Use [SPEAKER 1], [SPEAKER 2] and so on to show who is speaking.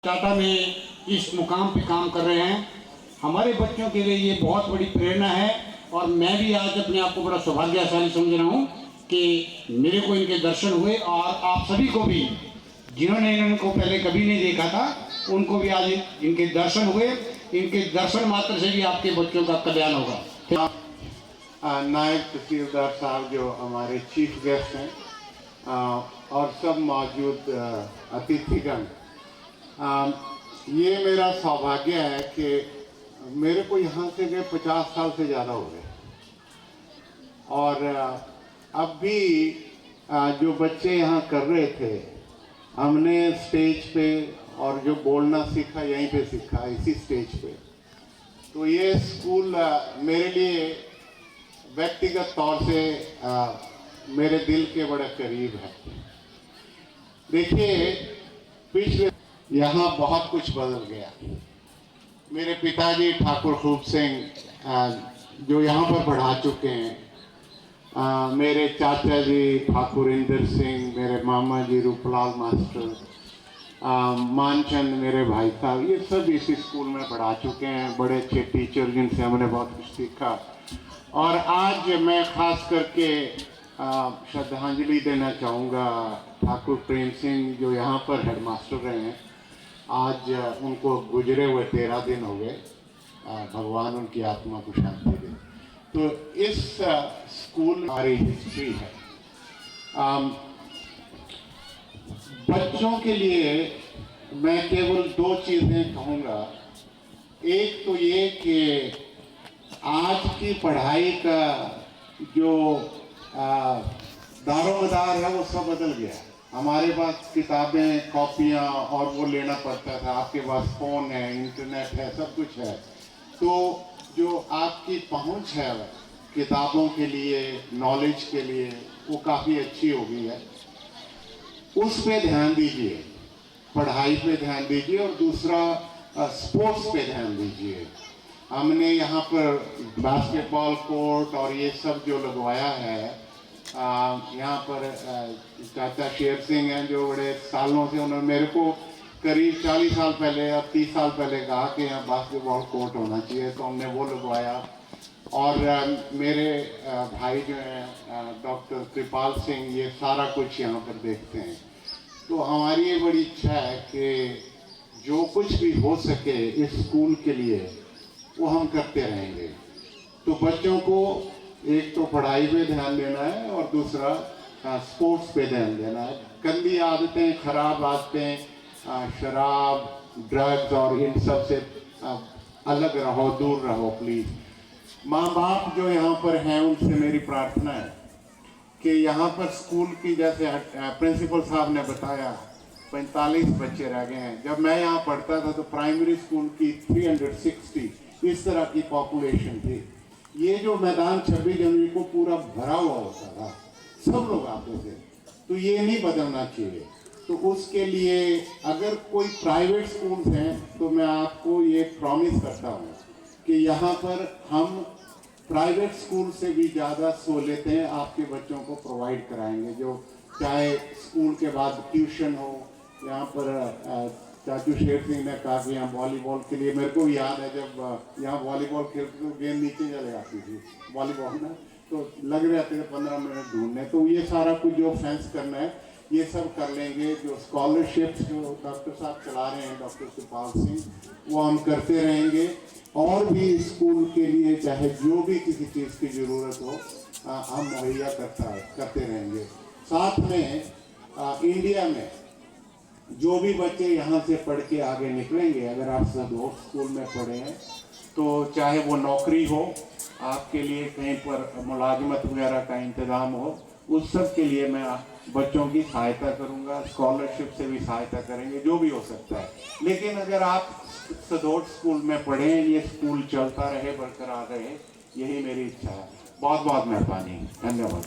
[SPEAKER 1] टाटा में इस मुकाम पे काम कर रहे हैं। हमारे बच्चों के लिए ये बहुत बड़ी प्रेरणा है और मैं भी आज अपने आप को बड़ा सौभाग्यशाली समझ रहा हूँ कि मेरे को इनके दर्शन हुए और आप सभी को भी जिन्होंने इनको पहले कभी नहीं देखा था उनको भी आज इनके दर्शन हुए। इनके दर्शन मात्र से भी आपके बच्चों का कल्याण होगा।
[SPEAKER 2] नायब तहसीलदार साहब जो हमारे चीफ गेस्ट हैं और सब मौजूद अतिथिगण, ये मेरा सौभाग्य है कि मेरे को यहाँ से गए 50 साल से ज़्यादा हो गए और अब भी जो बच्चे यहाँ कर रहे थे हमने स्टेज पे और जो बोलना सीखा यहीं पे सीखा, इसी स्टेज पे। तो ये स्कूल मेरे लिए व्यक्तिगत तौर से मेरे दिल के बड़े करीब है। देखिए, पिछले यहाँ बहुत कुछ बदल गया। मेरे पिताजी ठाकुर खूब सिंह जो यहाँ पर पढ़ा चुके हैं, मेरे चाचा जी ठाकुर इंदर सिंह, मेरे मामा जी रूपलाल मास्टर, मानचंद मेरे भाई साहब, ये सब इसी स्कूल में पढ़ा चुके हैं। बड़े अच्छे टीचर जिनसे हमने बहुत कुछ सीखा। और आज मैं खास करके श्रद्धांजलि देना चाहूँगा ठाकुर प्रेम सिंह जो यहाँ पर हेडमास्टर रहे हैं। आज उनको गुजरे हुए 13 दिन हो गए। भगवान उनकी आत्मा को शांति दे। तो इस स्कूल हमारी हिस्ट्री है। बच्चों के लिए मैं केवल 2 चीज़ें कहूँगा। एक तो ये कि आज की पढ़ाई का जो दारोमदार है वो सब बदल गया। हमारे पास किताबें, कॉपियाँ और वो लेना पड़ता था। आपके पास फ़ोन है, इंटरनेट है, सब कुछ है। तो जो आपकी पहुँच है किताबों के लिए, नॉलेज के लिए, वो काफ़ी अच्छी हो गई है। उस पे ध्यान दीजिए, पढ़ाई पे ध्यान दीजिए और दूसरा स्पोर्ट्स पे ध्यान दीजिए। हमने यहाँ पर बास्केटबॉल कोर्ट और ये सब जो लगवाया है, यहाँ पर चाचा शेर सिंह हैं जो बड़े सालों से, उन्होंने मेरे को करीब 40 साल पहले या 30 साल पहले कहा कि यहाँ बास्केटबॉल कोर्ट होना चाहिए, तो हमने वो लगवाया। और मेरे भाई जो हैं डॉक्टर कृपाल सिंह, ये सारा कुछ यहाँ पर देखते हैं। तो हमारी ये बड़ी इच्छा है कि जो कुछ भी हो सके इस स्कूल के लिए वो हम करते रहेंगे। तो बच्चों को एक तो पढ़ाई पे ध्यान देना है और दूसरा स्पोर्ट्स पे ध्यान देना है। गंदी आदतें, खराब आदतें, शराब, ड्रग्स और इन सब से अलग रहो, दूर रहो प्लीज़। माँ बाप जो यहाँ पर हैं उनसे मेरी प्रार्थना है कि यहाँ पर स्कूल की, जैसे प्रिंसिपल साहब ने बताया, 45 बच्चे रह गए हैं। जब मैं यहाँ पढ़ता था तो प्राइमरी स्कूल की 360 इस तरह की पॉपुलेशन थी। ये जो मैदान 26 जनवरी को पूरा भरा हुआ होता था, सब लोग आते थे। तो ये नहीं बदलना चाहिए। तो उसके लिए अगर कोई प्राइवेट स्कूल्स हैं तो मैं आपको ये प्रॉमिस करता हूँ कि यहाँ पर हम प्राइवेट स्कूल से भी ज़्यादा सहूलियतें आपके बच्चों को प्रोवाइड कराएंगे। जो चाहे स्कूल के बाद ट्यूशन हो, यहाँ पर चाचू शेर सिंह ने कहा कि यहाँ वॉलीबॉल के लिए, मेरे को याद है जब यहाँ वॉलीबॉल खेलते तो गेंद नीचे चले आती थी वॉलीबॉल में, तो लग रहे थे 15 मिनट ढूंढने। तो ये सारा कुछ जो फेंस करना है ये सब कर लेंगे। जो स्कॉलरशिप्स जो डॉक्टर साहब चला रहे हैं, डॉक्टर कृपाल सिंह, वो हम करते रहेंगे। और भी स्कूल के लिए चाहे जो भी किसी चीज़ की ज़रूरत हो हम मुहैया करते रहेंगे। साथ में इंडिया में जो भी बच्चे यहाँ से पढ़ के आगे निकलेंगे, अगर आप सदोष स्कूल में पढ़े हैं तो चाहे वो नौकरी हो, आपके लिए कहीं पर मुलाजमत वगैरह का इंतज़ाम हो, उस सब के लिए मैं बच्चों की सहायता करूँगा। स्कॉलरशिप से भी सहायता करेंगे, जो भी हो सकता है। लेकिन अगर आप सदोष स्कूल में पढ़ें, ये स्कूल चलता रहे, बरकरार रहे, यही मेरी इच्छा है। बहुत बहुत मेहरबानी, धन्यवाद।